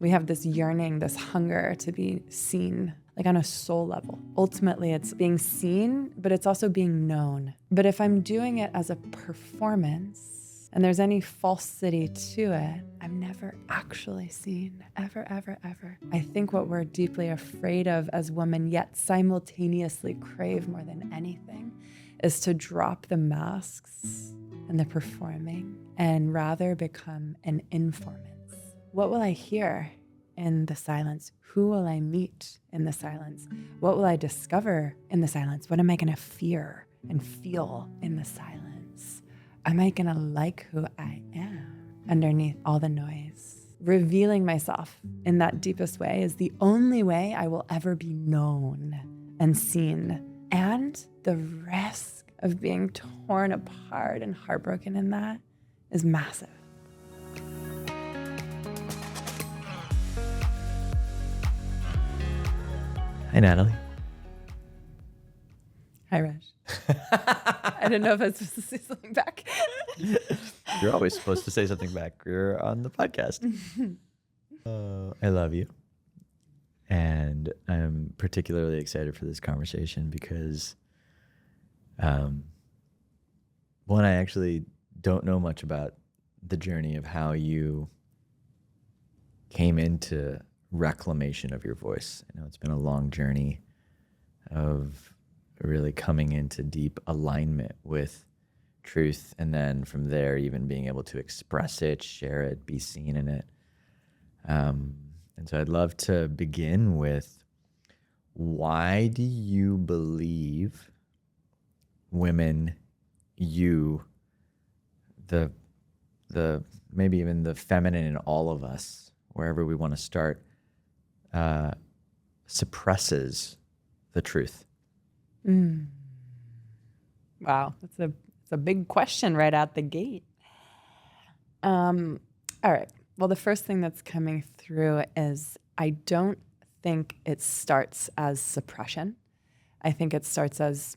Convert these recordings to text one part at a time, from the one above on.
We have this yearning, this hunger to be seen, like on a soul level. Ultimately, it's being seen, but it's also being known. But if I'm doing it as a performance and there's any falsity to it, I'm never actually seen, ever, ever, ever. I think what we're deeply afraid of as women, yet simultaneously crave more than anything, is to drop the masks and the performing and rather become an informant. What will I hear in the silence? Who will I meet in the silence? What will I discover in the silence? What am I going to fear and feel in the silence? Am I going to like who I am underneath all the noise? Revealing myself in that deepest way is the only way I will ever be known and seen. And the risk of being torn apart and heartbroken in that is massive. Hi, Natalie. Hi, Raj. I didn't know if I was supposed to say something back. You're always supposed to say something back. You're on the podcast. I love you. And I'm particularly excited for this conversation because, one, I actually don't know much about the journey of how you came into reclamation of your voice. I know it's been a long journey of really coming into deep alignment with truth, and then from there even being able to express it, share it, be seen in it. And so I'd love to begin with, why do you believe women, the maybe even the feminine in all of us, wherever we want to start, suppresses the truth? Wow, that's a big question right out the gate. All right. Well, the first thing that's coming through is I don't think it starts as suppression. I think it starts as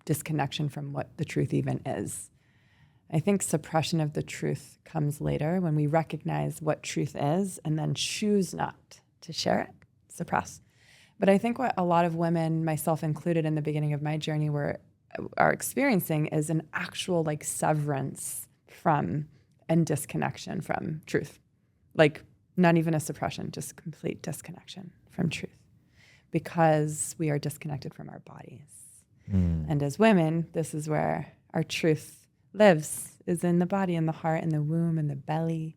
disconnection from what the truth even is. I think suppression of the truth comes later when we recognize what truth is and then choose not to share it, suppress. But I think what a lot of women, myself included in the beginning of my journey, are experiencing is an actual like severance from and disconnection from truth. Like not even a suppression, just complete disconnection from truth, because we are disconnected from our bodies. And as women, this is where our truth lives, is in the body, in the heart, in the womb, in the belly.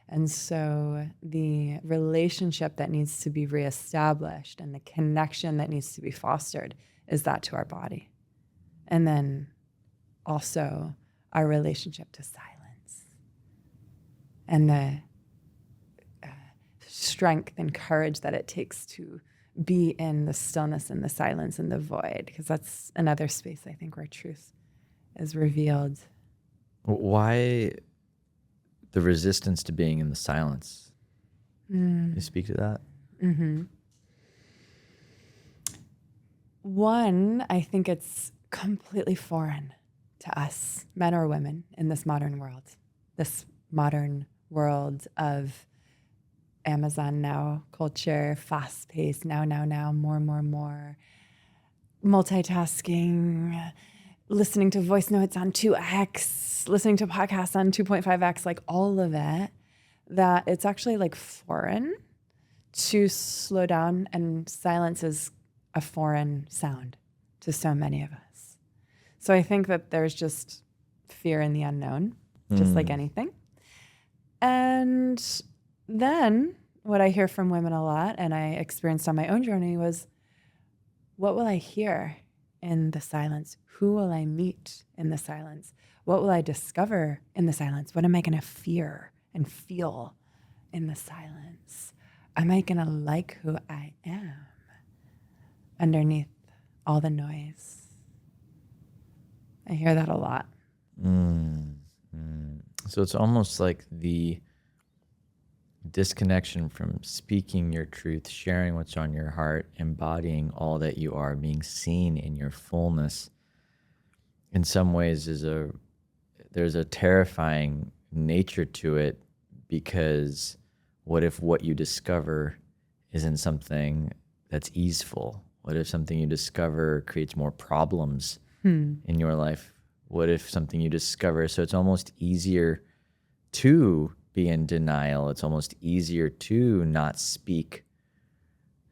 And so the relationship that needs to be reestablished and the connection that needs to be fostered is that to our body. And then also our relationship to silence and the strength and courage that it takes to be in the stillness and the silence and the void, because that's another space I think where truth is revealed. Why the resistance to being in the silence? Can you speak to that? One, I think it's completely foreign to us, men or women, in this modern world of Amazon now culture, fast-paced, now, more, multitasking, listening to voice notes on 2x, listening to podcasts on 2.5x, like all of it, that it's actually like foreign to slow down, and silence is a foreign sound to so many of us. So I think that there's just fear in the unknown, just like anything. And then what I hear from women a lot, and I experienced on my own journey, was, what will I hear in the silence? Who will I meet in the silence? What will I discover in the silence? What am I going to fear and feel in the silence? Am I going to like who I am underneath all the noise? I hear that a lot. So it's almost like the disconnection from speaking your truth, sharing what's on your heart, embodying all that you are, being seen in your fullness. In some ways, there's a terrifying nature to it, because What if what you discover isn't something that's easeful? What if something you discover creates more problems in your life? What if something you discover, so it's almost easier to be in denial. It's almost easier to not speak.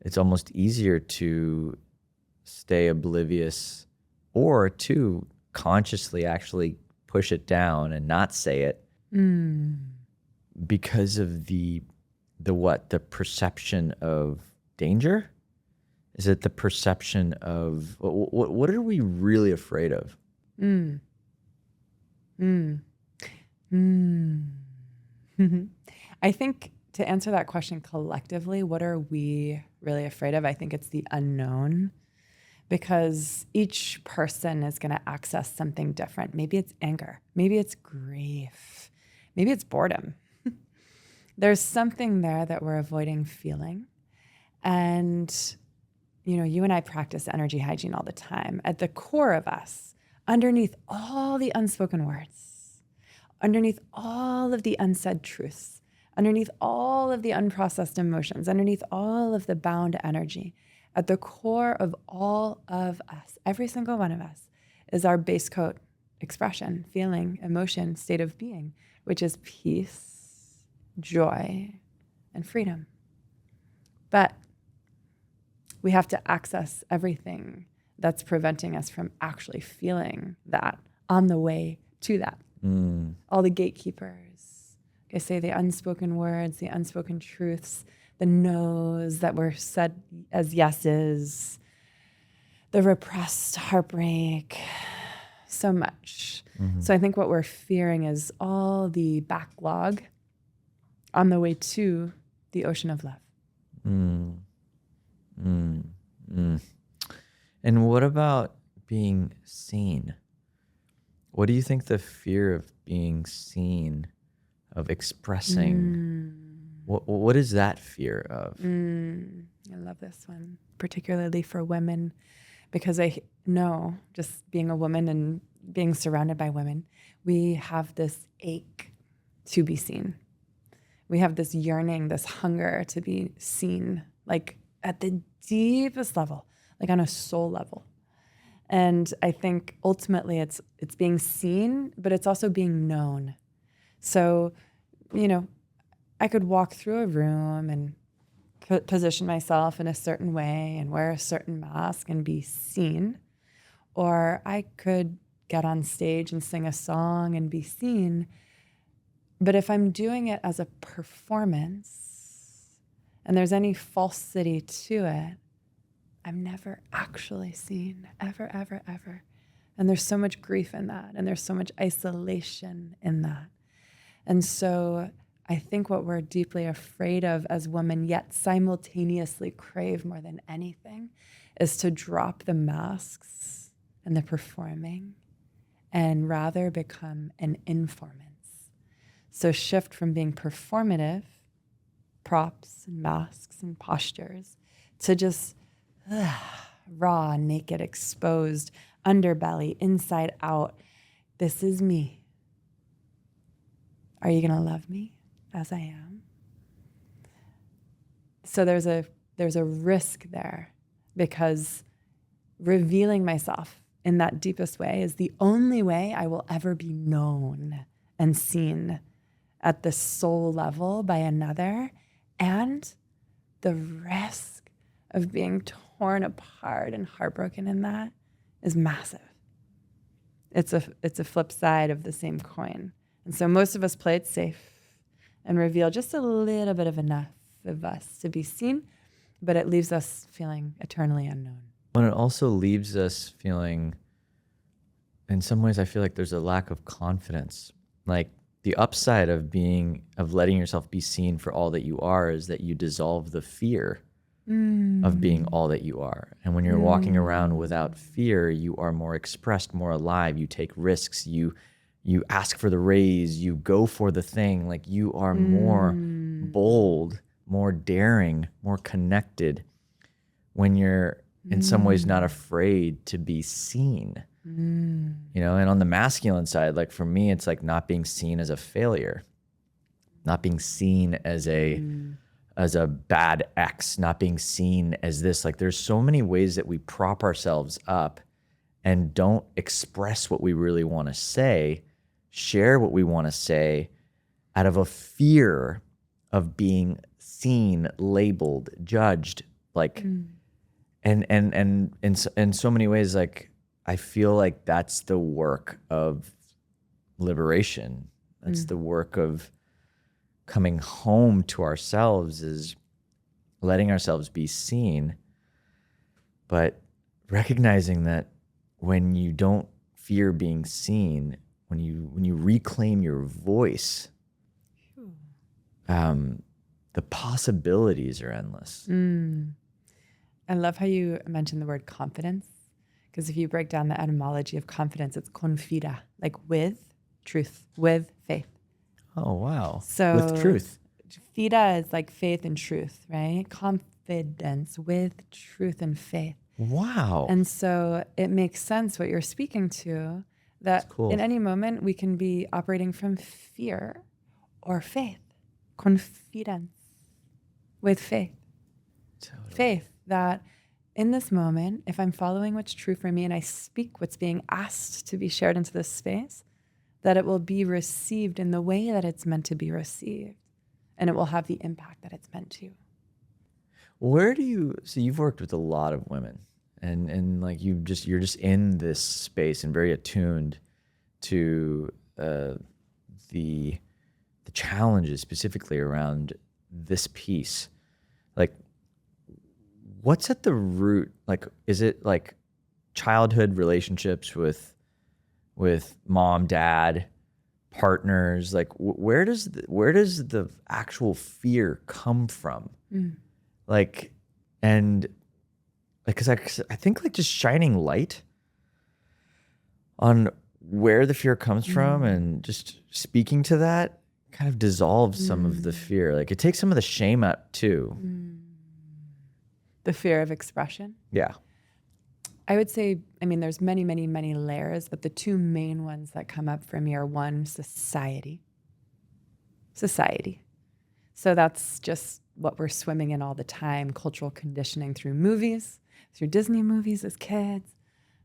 It's almost easier to stay oblivious or to consciously actually push it down and not say it because of the perception of danger? Is it the perception of what are we really afraid of? I think to answer that question collectively, what are we really afraid of? I think it's the unknown, because each person is going to access something different. Maybe it's anger, maybe it's grief, maybe it's boredom. There's something there that we're avoiding feeling. And, you know, you and I practice energy hygiene all the time. At the core of us, underneath all the unspoken words, underneath all of the unsaid truths, underneath all of the unprocessed emotions, underneath all of the bound energy, at the core of all of us, every single one of us, is our base coat expression, feeling, emotion, state of being, which is peace, joy, and freedom. But we have to access everything that's preventing us from actually feeling that on the way to that. All the gatekeepers, I say the unspoken words, the unspoken truths, the no's that were said as yeses, the repressed heartbreak, so much. So I think what we're fearing is all the backlog on the way to the ocean of love. And what about being seen? What do you think the fear of being seen, of expressing, what is that fear of? I love this one, particularly for women, because I know, just being a woman and being surrounded by women, we have this ache to be seen. We have this yearning, this hunger to be seen, like at the deepest level, like on a soul level. And I think ultimately it's being seen, but it's also being known. So, you know, I could walk through a room and position myself in a certain way and wear a certain mask and be seen. Or I could get on stage and sing a song and be seen. But if I'm doing it as a performance and there's any falsity to it, I'm never actually seen, ever, ever, ever. And there's so much grief in that, and there's so much isolation in that. And so I think what we're deeply afraid of as women, yet simultaneously crave more than anything, is to drop the masks and the performing and rather become an informance. So shift from being performative, props and masks and postures, to just raw, naked, exposed, underbelly, inside out. This is me. Are you going to love me as I am? So there's a risk there, because revealing myself in that deepest way is the only way I will ever be known and seen at the soul level by another. And the risk of being torn apart and heartbroken in that is massive. It's a flip side of the same coin. And so most of us play it safe and reveal just a little bit of enough of us to be seen, but it leaves us feeling eternally unknown. But it also leaves us feeling, in some ways, I feel like there's a lack of confidence. Like the upside of letting yourself be seen for all that you are is that you dissolve the fear of being all that you are. And when you're walking around without fear, you are more expressed, more alive. You take risks. You ask for the raise. You go for the thing. Like you are more bold, more daring, more connected when you're in some ways not afraid to be seen. You know, and on the masculine side, like for me, it's like not being seen as a failure. not being seen as a bad ex, not being seen as this. Like there's so many ways that we prop ourselves up and don't express what we really want to say, share what we want to say out of a fear of being seen, labeled, judged, like and in so many ways, like I feel like that's the work of liberation. That's the work of coming home to ourselves, is letting ourselves be seen, but recognizing that when you don't fear being seen, when you reclaim your voice, the possibilities are endless. I love how you mentioned the word confidence, because if you break down the etymology of confidence, it's confida, like with truth, with faith. Oh, wow. So with truth. Fida is like faith and truth, right? Confidence with truth and faith. Wow. And so it makes sense what you're speaking to, that cool. in any moment we can be operating from fear or faith. Confidence with faith. Totally. Faith that in this moment, if I'm following what's true for me and I speak what's being asked to be shared into this space, that it will be received in the way that it's meant to be received, and it will have the impact that it's meant to. So you've worked with a lot of women, and like you're just in this space and very attuned to the challenges specifically around this piece. Like, what's at the root? Like, is it like childhood relationships with mom, dad, partners? Like, where does the actual fear come from? Like, and like, cause I think like just shining light on where the fear comes from and just speaking to that kind of dissolves some of the fear. Like it takes some of the shame out too. The fear of expression. Yeah. I would say, I mean, there's many, many, many layers, but the two main ones that come up for me are one, society. So that's just what we're swimming in all the time, cultural conditioning through movies, through Disney movies as kids,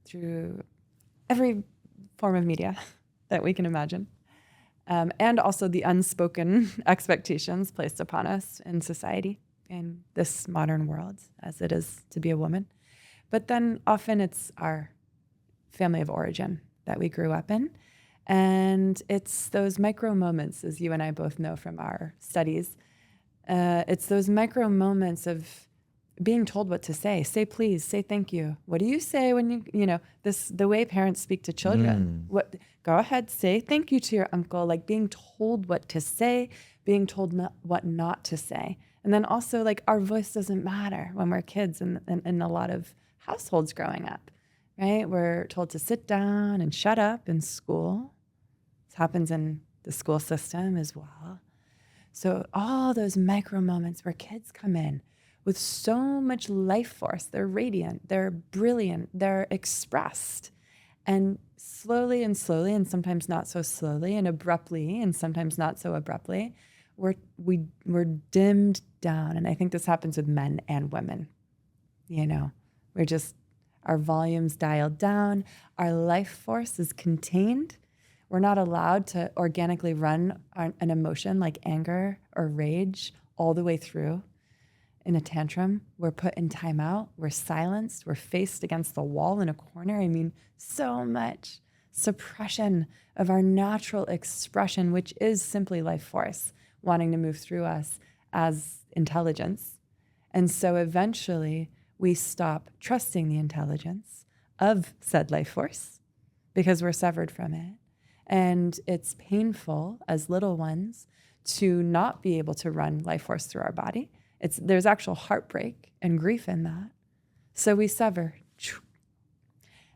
through every form of media that we can imagine. And also the unspoken expectations placed upon us in society, in this modern world, as it is to be a woman. But then often it's our family of origin that we grew up in. And it's those micro moments, as you and I both know from our studies, it's those micro moments of being told what to say. Say please, say thank you. What do you say when the way parents speak to children? Go ahead, say thank you to your uncle, like being told what to say, being told what not to say. And then also like our voice doesn't matter when we're kids in a lot of households growing up, right? We're told to sit down and shut up in school. This happens in the school system as well. So all those micro moments where kids come in with so much life force, they're radiant, they're brilliant, they're expressed. And slowly, and sometimes not so slowly, and abruptly, and sometimes not so abruptly, we're dimmed down. And I think this happens with men and women. Our volume's dialed down, our life force is contained. We're not allowed to organically run an emotion like anger or rage all the way through. In a tantrum, we're put in timeout, we're silenced, we're faced against the wall in a corner. I mean, so much suppression of our natural expression, which is simply life force wanting to move through us as intelligence. And so eventually we stop trusting the intelligence of said life force because we're severed from it. And it's painful as little ones to not be able to run life force through our body. There's actual heartbreak and grief in that. So we sever.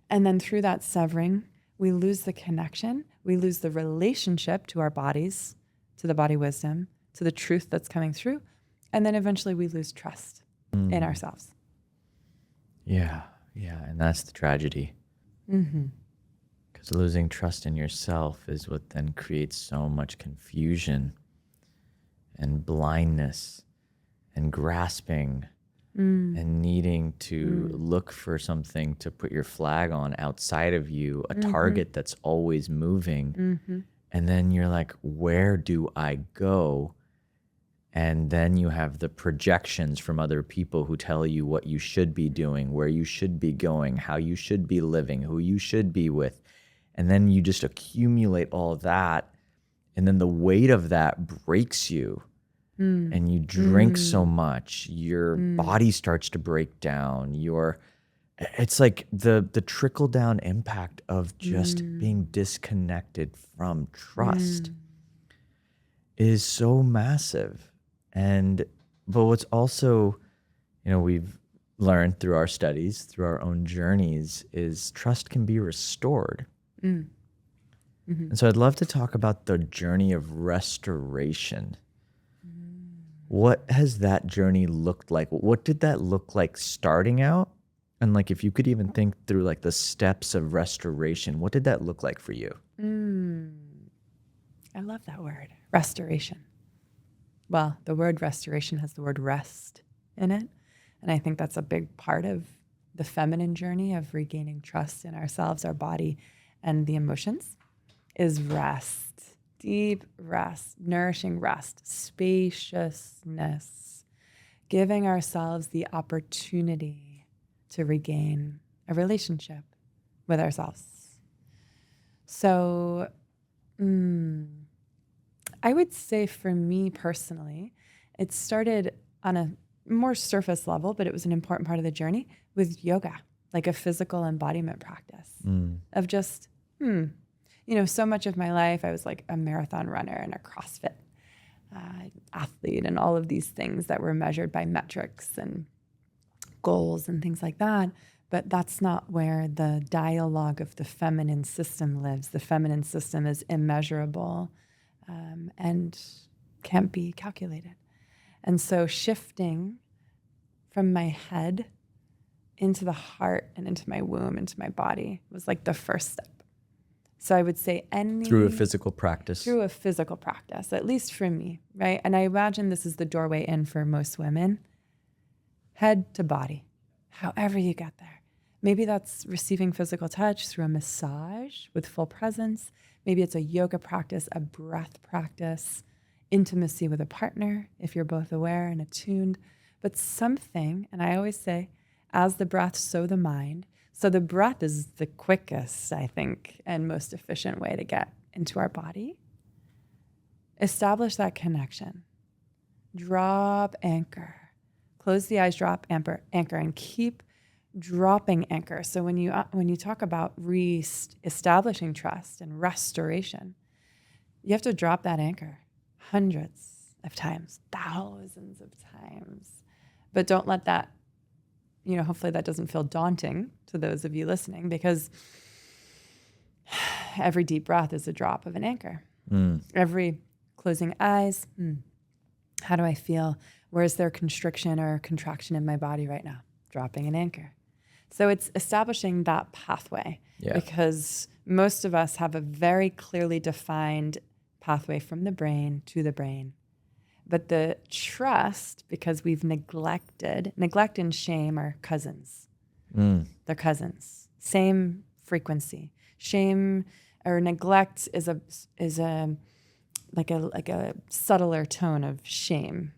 And then through that severing, we lose the connection. We lose the relationship to our bodies, to the body wisdom, to the truth that's coming through. And then eventually we lose trust in ourselves. Yeah. And that's the tragedy. Because losing trust in yourself is what then creates so much confusion and blindness and grasping and needing to look for something to put your flag on outside of you, a target that's always moving. And then you're like, where do I go? And then you have the projections from other people who tell you what you should be doing, where you should be going, how you should be living, who you should be with. And then you just accumulate all of that. And then the weight of that breaks you. And you drink so much, your body starts to break down. It's like the trickle down impact of just being disconnected from trust is so massive. But what's also, we've learned through our studies, through our own journeys, is trust can be restored. And so I'd love to talk about the journey of restoration. What has that journey looked like? What did that look like starting out? And like, if you could even think through like the steps of restoration, what did that look like for you? I love that word, restoration. Well, the word restoration has the word rest in it. And I think that's a big part of the feminine journey of regaining trust in ourselves, our body, and the emotions is rest. Deep rest, nourishing rest, spaciousness, giving ourselves the opportunity to regain a relationship with ourselves. So I would say for me personally, it started on a more surface level, but it was an important part of the journey with yoga, like a physical embodiment practice of just, so much of my life, I was like a marathon runner and a CrossFit athlete and all of these things that were measured by metrics and goals and things like that. But that's not where the dialogue of the feminine system lives. The feminine system is immeasurable and can't be calculated. And so shifting from my head into the heart and into my womb, into my body was like the first step. So I would say through a physical practice. Through a physical practice, at least for me, right? And I imagine this is the doorway in for most women. Head to body, however you get there. Maybe that's receiving physical touch through a massage with full presence. Maybe it's a yoga practice, a breath practice, intimacy with a partner, if you're both aware and attuned. But something, and I always say, as the breath, so the mind. So the breath is the quickest, I think, and most efficient way to get into our body. Establish that connection. Drop anchor. Close the eyes, drop anchor, and keep dropping anchor. So when you talk about establishing trust and restoration, you have to drop that anchor hundreds of times, thousands of times. But don't let that, hopefully that doesn't feel daunting to those of you listening, because every deep breath is a drop of an anchor. Every closing eyes, how do I feel? Where's there constriction or contraction in my body right now? Dropping an anchor. So it's establishing that pathway, because most of us have a very clearly defined pathway from the brain to the brain. But the trust, because we've neglect and shame are cousins. They're cousins. Same frequency. Shame or neglect is a subtler tone of shame,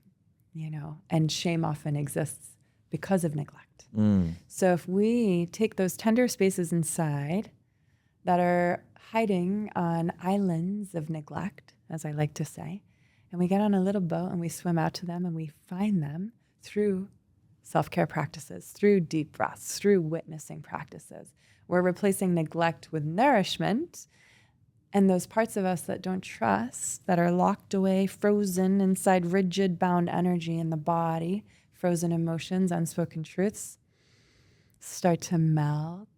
and shame often exists because of neglect. So if we take those tender spaces inside that are hiding on islands of neglect, as I like to say, and we get on a little boat and we swim out to them and we find them through self-care practices, through deep breaths, through witnessing practices. We're replacing neglect with nourishment. And those parts of us that don't trust, that are locked away, frozen inside rigid, bound energy in the body, frozen emotions, unspoken truths, start to melt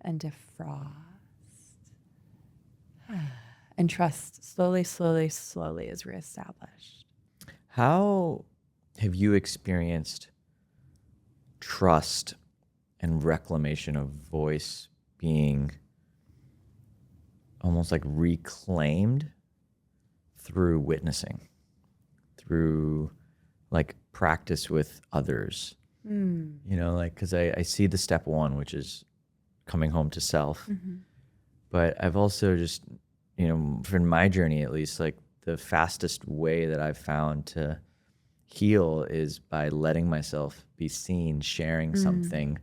and defrost. And trust slowly, slowly, slowly is reestablished. How have you experienced trust and reclamation of voice being almost like reclaimed through witnessing, through like practice with others. You know, like, because I see the step one, which is coming home to self. But I've also just, you know, for my journey at least, like the fastest way that I've found to heal is by letting myself be seen, sharing something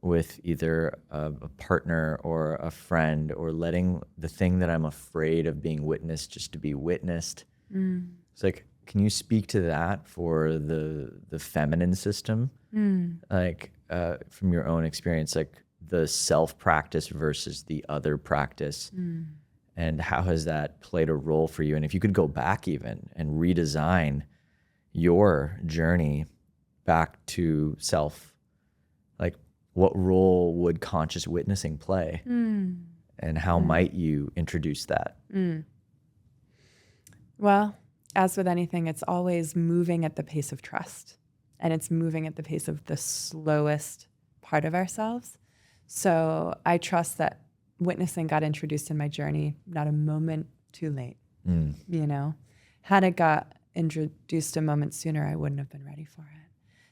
with either a partner or a friend, or letting the thing that I'm afraid of being witnessed just to be witnessed. It's like, can you speak to that for the feminine system? Like from your own experience, like the self practice versus the other practice, and how has that played a role for you? And if you could go back even and redesign your journey back to self, like what role would conscious witnessing play, and how might you introduce that? Well, as with anything, it's always moving at the pace of trust, and it's moving at the pace of the slowest part of ourselves. So I trust that witnessing got introduced in my journey not a moment too late. You know, had it got introduced a moment sooner, I wouldn't have been ready for it.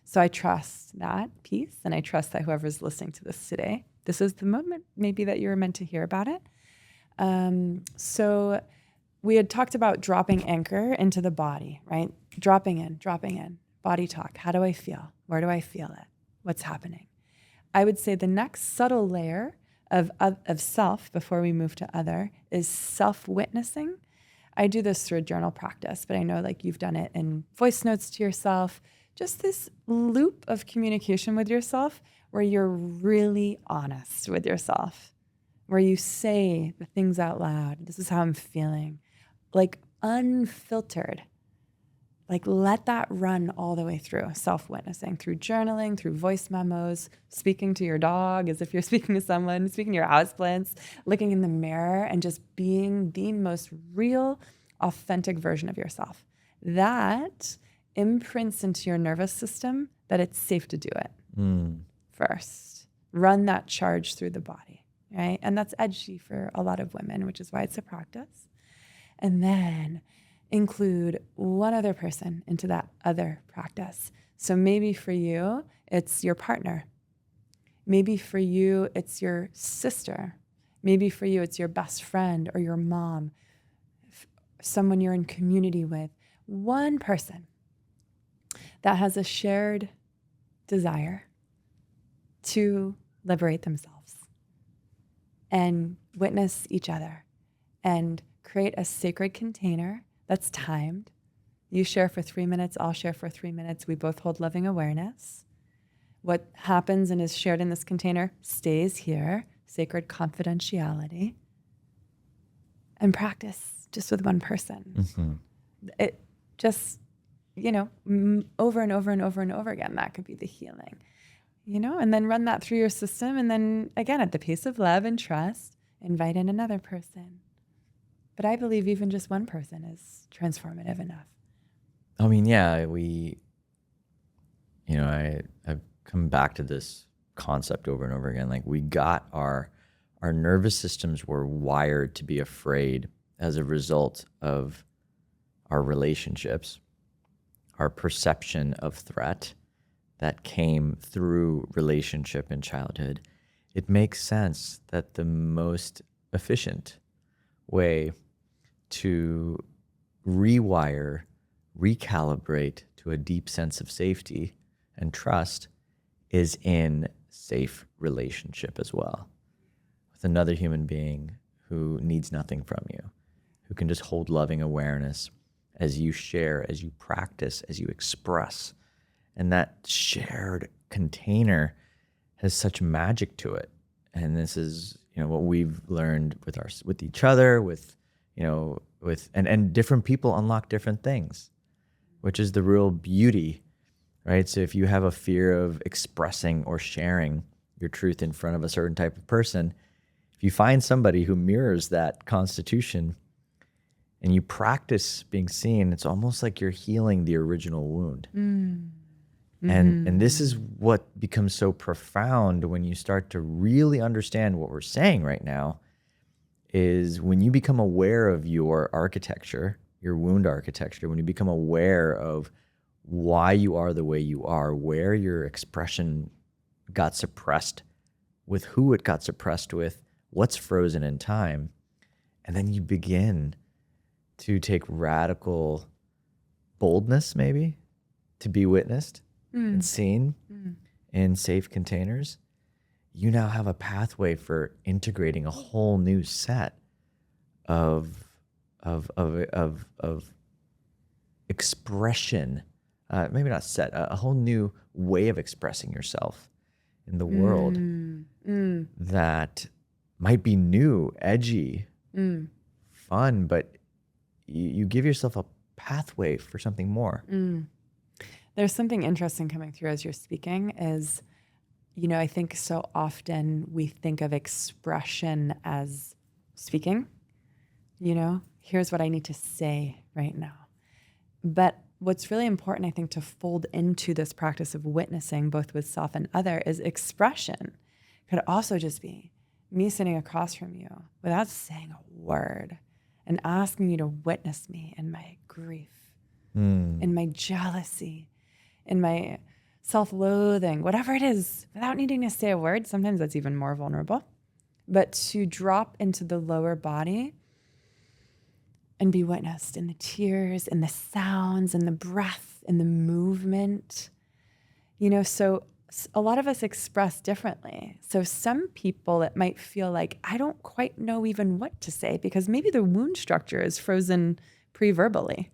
So I trust that piece, and I trust that whoever's listening to this today, this is the moment maybe that you were meant to hear about it. So we had talked about dropping anchor into the body, right? Dropping in, body talk. How do I feel? Where do I feel it? What's happening? I would say the next subtle layer of self before we move to other is self-witnessing. I do this through a journal practice, but I know like you've done it in voice notes to yourself, just this loop of communication with yourself where you're really honest with yourself, where you say the things out loud. This is how I'm feeling, like unfiltered. Like let that run all the way through self-witnessing, through journaling, through voice memos, speaking to your dog as if you're speaking to someone, speaking to your houseplants, looking in the mirror and just being the most real, authentic version of yourself. That imprints into your nervous system that it's safe to do it first. Run that charge through the body, right? And that's edgy for a lot of women, which is why it's a practice. And then include one other person into that other practice. So maybe for you, it's your partner. Maybe for you, it's your sister. Maybe for you, it's your best friend or your mom, someone you're in community with. One person that has a shared desire to liberate themselves and witness each other and create a sacred container that's timed. You share for 3 minutes, I'll share for 3 minutes. We both hold loving awareness. What happens and is shared in this container stays here, sacred confidentiality, and practice just with one person. It just, over and over and over and over again, that could be the healing, and then run that through your system. And then again, at the pace of love and trust, invite in another person. But I believe even just one person is transformative enough. I mean, yeah, I've come back to this concept over and over again. Like we got our nervous systems were wired to be afraid as a result of our relationships, our perception of threat that came through relationship in childhood. It makes sense that the most efficient way to rewire, recalibrate to a deep sense of safety and trust is in safe relationship as well, with another human being who needs nothing from you, who can just hold loving awareness as you share, as you practice, as you express. And that shared container has such magic to it. And this is, what we've learned with each other, and different people unlock different things, which is the real beauty, right? So if you have a fear of expressing or sharing your truth in front of a certain type of person, if you find somebody who mirrors that constitution and you practice being seen, it's almost like you're healing the original wound. And this is what becomes so profound when you start to really understand what we're saying right now, is when you become aware of your architecture, your wound architecture, when you become aware of why you are the way you are, where your expression got suppressed, with who it got suppressed with, what's frozen in time, and then you begin to take radical boldness, maybe, to be witnessed and seen in safe containers, you now have a pathway for integrating a whole new set of expression, maybe not set, a whole new way of expressing yourself in the world that might be new, edgy, fun, but you give yourself a pathway for something more. There's something interesting coming through as you're speaking is, I think so often we think of expression as speaking, here's what I need to say right now. But what's really important, I think, to fold into this practice of witnessing, both with self and other, is expression. Could also just be me sitting across from you without saying a word and asking you to witness me in my grief, in my jealousy, in my self-loathing, whatever it is, without needing to say a word. Sometimes that's even more vulnerable. But to drop into the lower body and be witnessed in the tears, in the sounds, in the breath, in the movement. So a lot of us express differently. So some people, it might feel like, I don't quite know even what to say because maybe the wound structure is frozen pre-verbally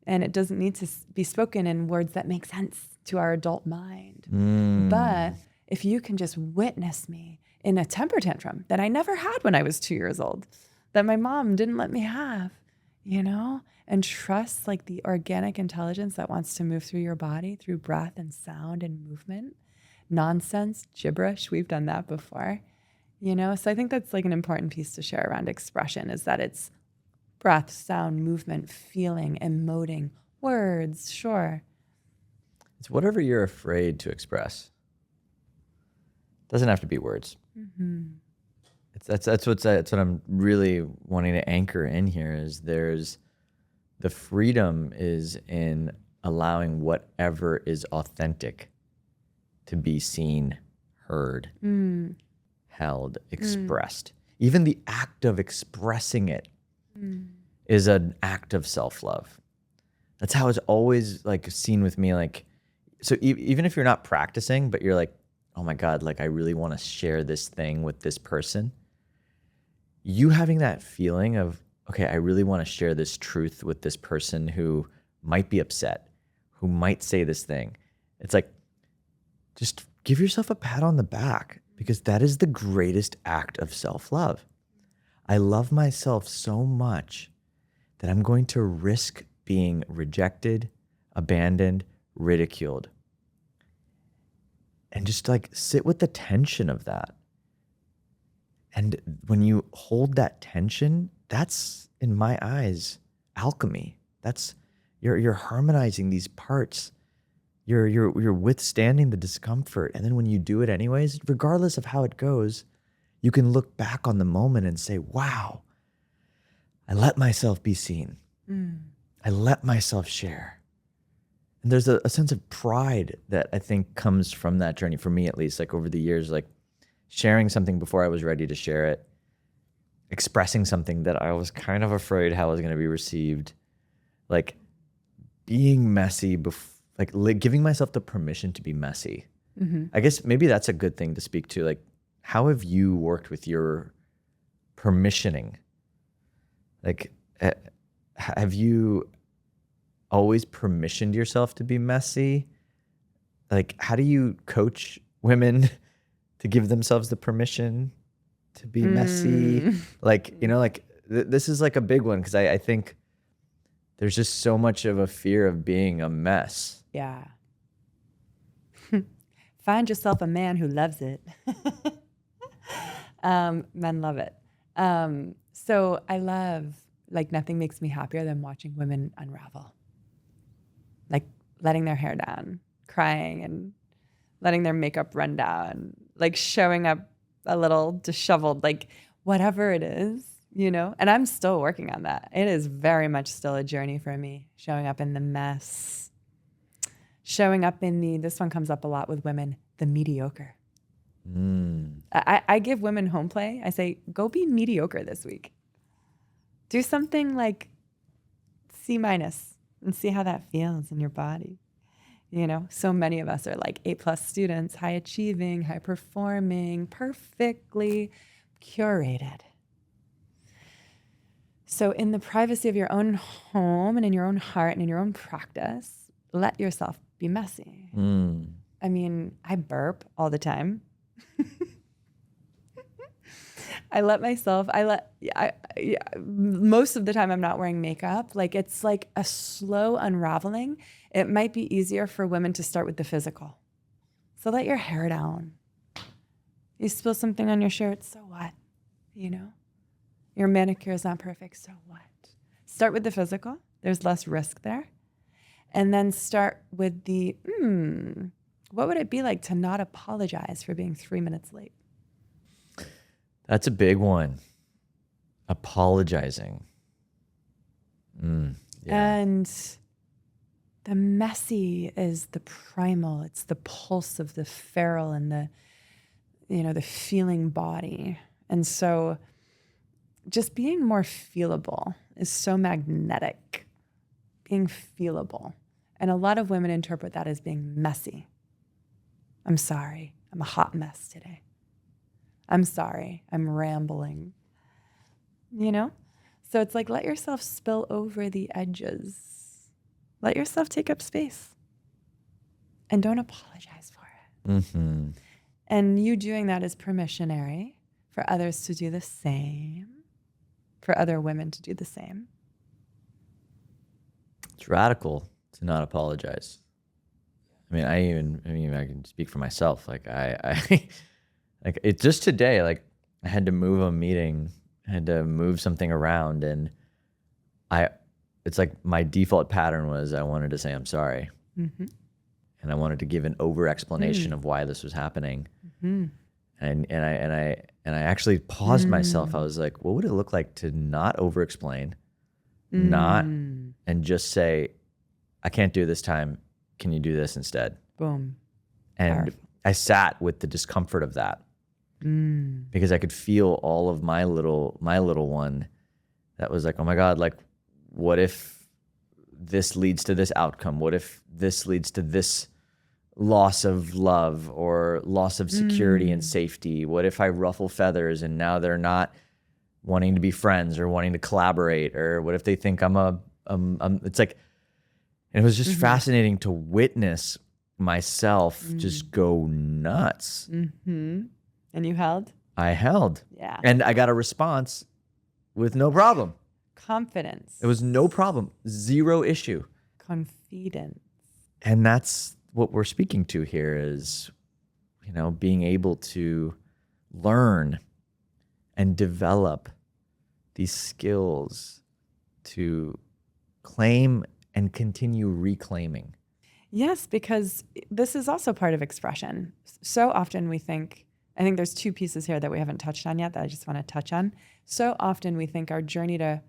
and it doesn't need to be spoken in words that make sense to our adult mind. But if you can just witness me in a temper tantrum that I never had when I was 2 years old, that my mom didn't let me have, and trust like the organic intelligence that wants to move through your body through breath and sound and movement. Nonsense, gibberish, we've done that before, So I think that's like an important piece to share around expression is that it's breath, sound, movement, feeling, emoting, words, sure. It's whatever you're afraid to express. Doesn't have to be words. That's what I'm really wanting to anchor in here is there's the freedom is in allowing whatever is authentic to be seen, heard, held, expressed. Even the act of expressing it is an act of self-love. That's how it's always like seen with me. Like, so even if you're not practicing, but you're like, oh my God, like I really want to share this thing with this person. You having that feeling of, okay, I really want to share this truth with this person who might be upset, who might say this thing. It's like, just give yourself a pat on the back because that is the greatest act of self-love. I love myself so much that I'm going to risk being rejected, abandoned, ridiculed. And just like sit with the tension of that. And when you hold that tension, that's, in my eyes, alchemy. That's you're harmonizing these parts. You're withstanding the discomfort. And then when you do it anyways, regardless of how it goes, you can look back on the moment and say, wow, I let myself be seen. I let myself share. And there's a sense of pride that I think comes from that journey, for me at least, like over the years, like sharing something before I was ready to share it, expressing something that I was kind of afraid how it was going to be received, like being messy, like giving myself the permission to be messy. I guess maybe that's a good thing to speak to. Like, how have you worked with your permissioning? Like, have you always permissioned yourself to be messy? Like, how do you coach women to give themselves the permission to be messy? Like, like this is like a big one because I think there's just so much of a fear of being a mess. Yeah. Find yourself a man who loves it. Men love it. So I love, like, nothing makes me happier than watching women unravel. Like letting their hair down, crying and letting their makeup run down, like showing up a little disheveled, like whatever it is, you know? And I'm still working on that. It is very much still a journey for me, showing up in the mess, showing up in this one comes up a lot with women, the mediocre. I give women home play. I say, go be mediocre this week. Do something like C- and see how that feels in your body. You know, so many of us are like A+ students, high achieving, high performing, perfectly curated. So in the privacy of your own home and in your own heart and in your own practice, let yourself be messy. I mean, I burp all the time. Most of the time I'm not wearing makeup. Like it's like a slow unraveling. It might be easier for women to start with the physical. So let your hair down. You spill something on your shirt, so what? You know? Your manicure is not perfect, so what? Start with the physical. There's less risk there. And then start with the, what would it be like to not apologize for being 3 minutes late? That's a big one. Apologizing. Yeah. And the messy is the primal. It's the pulse of the feral and the feeling body. And so just being more feelable is so magnetic. Being feelable. And a lot of women interpret that as being messy. I'm sorry. I'm a hot mess today. I'm sorry. I'm rambling. You know? So it's like, let yourself spill over the edges. Let yourself take up space. And don't apologize for it. And you doing that is permissionary for others to do the same, for other women to do the same. It's radical to not apologize. I mean, I can speak for myself. Like I like it just today, like I had to move a meeting, I had to move something around, and it's like my default pattern was I wanted to say I'm sorry. And I wanted to give an over explanation of why this was happening. And I actually paused myself. I was like, what would it look like to not over explain, and just say, I can't do this time. Can you do this instead? Boom. And Powerful. I sat with the discomfort of that because I could feel all of my little one that was like, oh my God, like what if this leads to this outcome? What if this leads to this loss of love or loss of security and safety? What if I ruffle feathers and now they're not wanting to be friends or wanting to collaborate? Or what if they think it's like, and it was just fascinating to witness myself just go nuts. And you held? I held. Yeah. And I got a response with no problem. Confidence. It was no problem. Zero issue. Confidence. And that's what we're speaking to here is, being able to learn and develop these skills to claim and continue reclaiming. Yes, because this is also part of expression. So often I think there's two pieces here that we haven't touched on yet that I just want to touch on. So often we think our journey to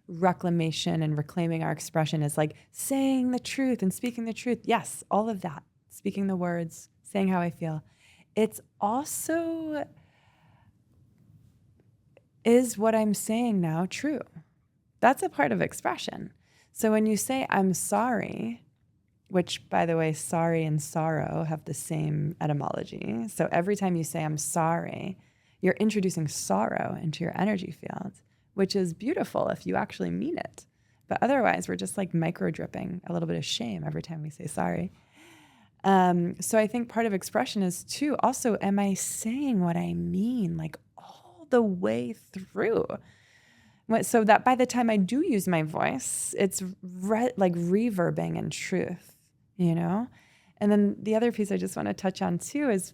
reclamation and reclaiming our expression is like saying the truth and speaking the truth. Yes, all of that. Speaking the words, saying how I feel. It's also, is what I'm saying now true? That's a part of expression. So when you say, I'm sorry, which, by the way, sorry and sorrow have the same etymology. So every time you say, I'm sorry, you're introducing sorrow into your energy field, which is beautiful if you actually mean it. But otherwise, we're just like micro dripping a little bit of shame every time we say sorry. So I think part of expression is too, also, am I saying what I mean, like all the way through? So that by the time I do use my voice, it's like reverbing in truth, And then the other piece I just want to touch on too is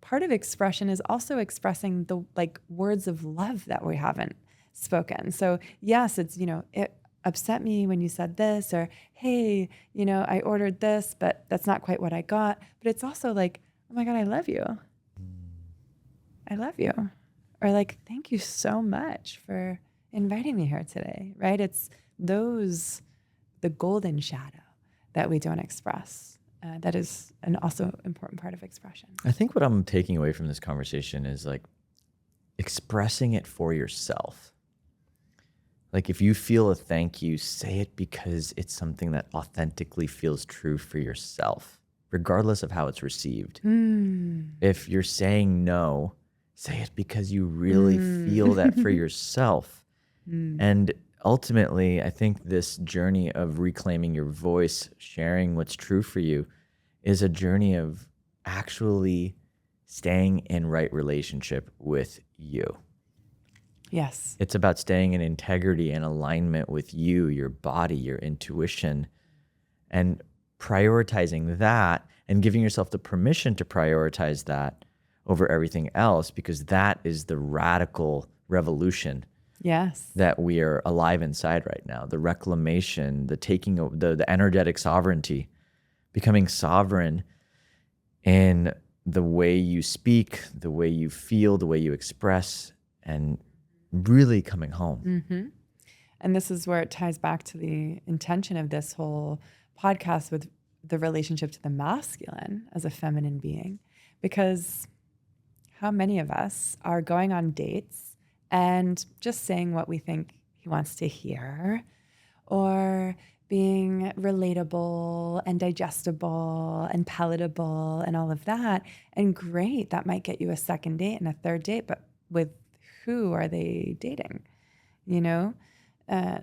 part of expression is also expressing the like words of love that we haven't spoken. So yes, it's, it upset me when you said this, or, hey, I ordered this, but that's not quite what I got. But it's also like, oh my God, I love you. I love you. or like, thank you so much for inviting me here today, right? It's the golden shadow that we don't express. That is an also important part of expression. I think what I'm taking away from this conversation is like expressing it for yourself. Like if you feel a thank you, say it because it's something that authentically feels true for yourself, regardless of how it's received. If you're saying no, say it because you really feel that for yourself. And ultimately, I think this journey of reclaiming your voice, sharing what's true for you, is a journey of actually staying in right relationship with you. Yes. It's about staying in integrity and alignment with you, your body, your intuition, and prioritizing that and giving yourself the permission to prioritize that over everything else, because that is the radical revolution Yes. that we are alive inside right now. The reclamation, the taking of the energetic sovereignty, becoming sovereign in the way you speak, the way you feel, the way you express, and really coming home. And this is where it ties back to the intention of this whole podcast with the relationship to the masculine as a feminine being. Because how many of us are going on dates and just saying what we think he wants to hear, or being relatable and digestible and palatable and all of that? And great, that might get you a second date and a third date, but with who are they dating? You know?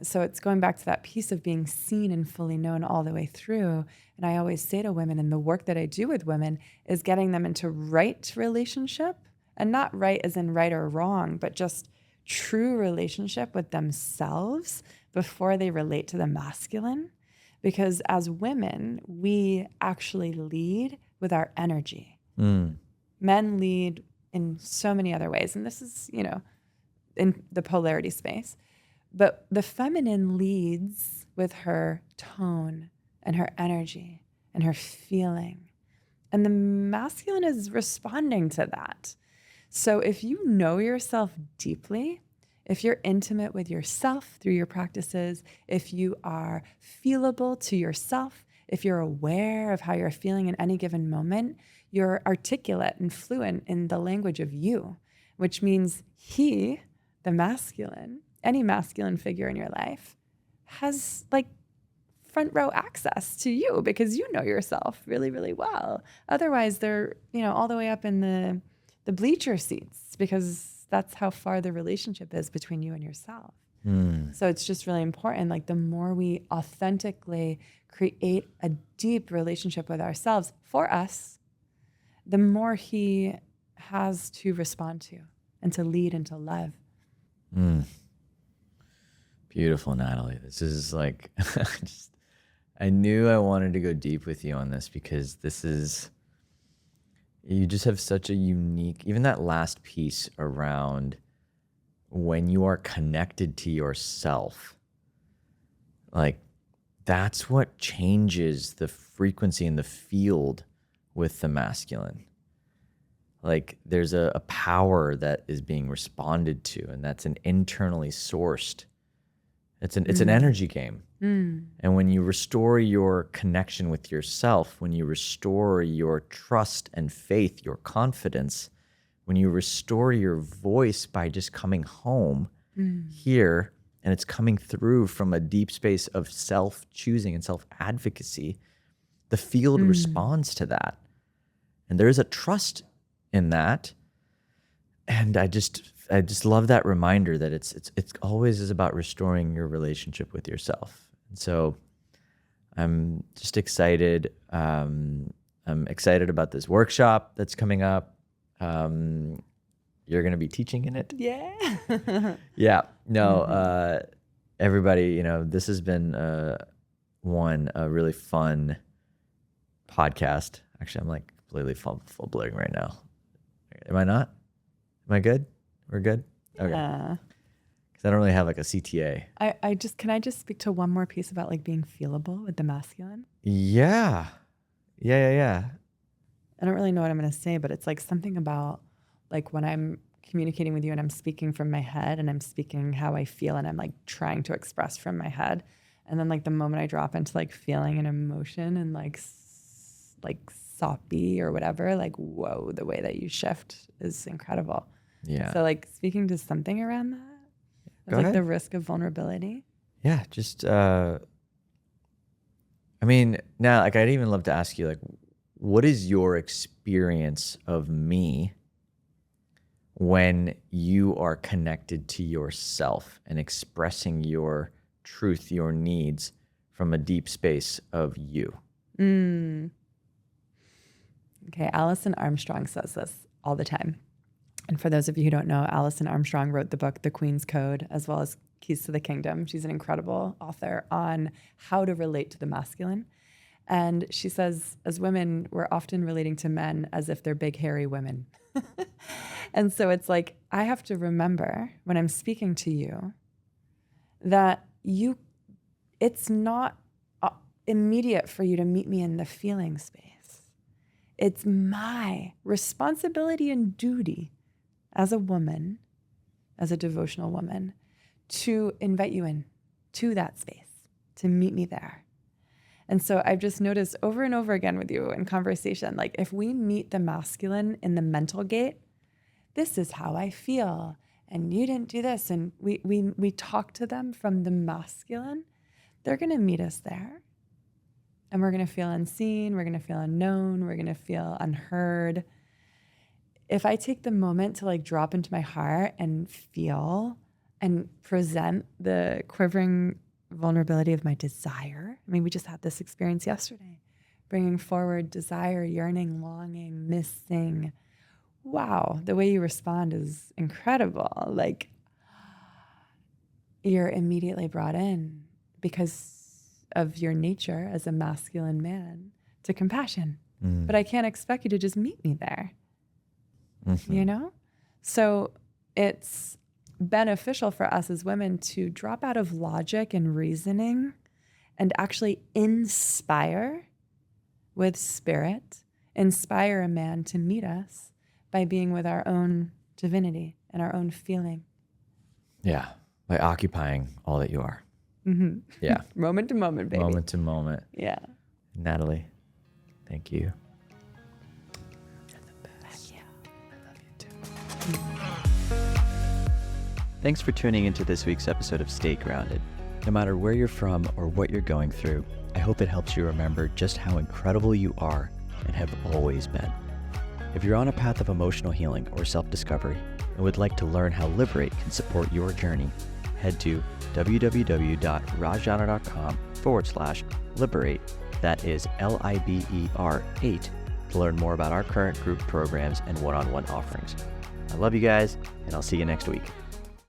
So it's going back to that piece of being seen and fully known all the way through. And I always say to women, and the work that I do with women is getting them into right relationship, and not right as in right or wrong, but just true relationship with themselves before they relate to the masculine. Because as women, we actually lead with our energy. Men lead in so many other ways. And this is, in the polarity space. But the feminine leads with her tone and her energy and her feeling. And the masculine is responding to that. So if you know yourself deeply, if you're intimate with yourself through your practices, if you are feelable to yourself, if you're aware of how you're feeling in any given moment, you're articulate and fluent in the language of you, which means he, the masculine, any masculine figure in your life, has like front row access to you because you know yourself really, really well. Otherwise, they're, all the way up in the bleacher seats, because that's how far the relationship is between you and yourself. So it's just really important. Like the more we authentically create a deep relationship with ourselves for us, the more he has to respond to and to lead and to love. Beautiful, Natalie. This is like, I knew I wanted to go deep with you on this because you just have such a unique, even that last piece around when you are connected to yourself, like that's what changes the frequency in the field with the masculine. Like there's a power that is being responded to, and that's an internally sourced. It's an energy game. And when you restore your connection with yourself, when you restore your trust and faith, your confidence, when you restore your voice by just coming home here, and it's coming through from a deep space of self-choosing and self-advocacy, the field responds to that. And there is a trust in that. And I just love that reminder that it's always is about restoring your relationship with yourself. And so I'm just excited. I'm excited about this workshop that's coming up. You're going to be teaching in it. Yeah. Yeah. No, everybody, this has been a really fun podcast. Actually, I'm like completely full bloating right now. Am I not? Am I good? We're good? Okay. Because I don't really have like a CTA. Can I just speak to one more piece about like being feelable with the masculine? Yeah. Yeah. I don't really know what I'm going to say, but it's like something about like when I'm communicating with you and I'm speaking from my head and I'm speaking how I feel and I'm like trying to express from my head. And then like the moment I drop into like feeling an emotion and like soppy or whatever, like, whoa, the way that you shift is incredible. Yeah. So like speaking to something around that, Go like ahead. the risk of vulnerability. Yeah. Just, I mean, now, like, I'd even love to ask you, like, what is your experience of me when you are connected to yourself and expressing your truth, your needs from a deep space of you? Okay, Alison Armstrong says this all the time. And for those of you who don't know, Alison Armstrong wrote the book, The Queen's Code, as well as Keys to the Kingdom. She's an incredible author on how to relate to the masculine. And she says, as women, we're often relating to men as if they're big, hairy women. And so it's like, I have to remember when I'm speaking to you that it's not immediate for you to meet me in the feeling space. It's my responsibility and duty as a woman, as a devotional woman, to invite you in to that space, to meet me there. And so I've just noticed over and over again with you in conversation, like if we meet the masculine in the mental gate, this is how I feel, and you didn't do this, and we talk to them from the masculine, they're going to meet us there. And we're going to feel unseen, we're going to feel unknown, we're going to feel unheard. If I take the moment to like drop into my heart and feel and present the quivering vulnerability of my desire. I mean, we just had this experience yesterday, bringing forward desire, yearning, longing, missing. Wow, the way you respond is incredible. Like you're immediately brought in because of your nature as a masculine man to compassion. But I can't expect you to just meet me there, you know? So it's beneficial for us as women to drop out of logic and reasoning and actually inspire with spirit, inspire a man to meet us by being with our own divinity and our own feeling. Yeah. By occupying all that you are. Yeah. Moment to moment, baby. Moment to moment. Yeah. Natalie, thank you. Thank you. I love you too. Thanks for tuning into this week's episode of Stay Grounded. No matter where you're from or what you're going through, I hope it helps you remember just how incredible you are and have always been. If you're on a path of emotional healing or self-discovery and would like to learn how Liberate can support your journey, head to www.rajjana.com/liberate. That is LIBER8 to learn more about our current group programs and one-on-one offerings. I love you guys, and I'll see you next week.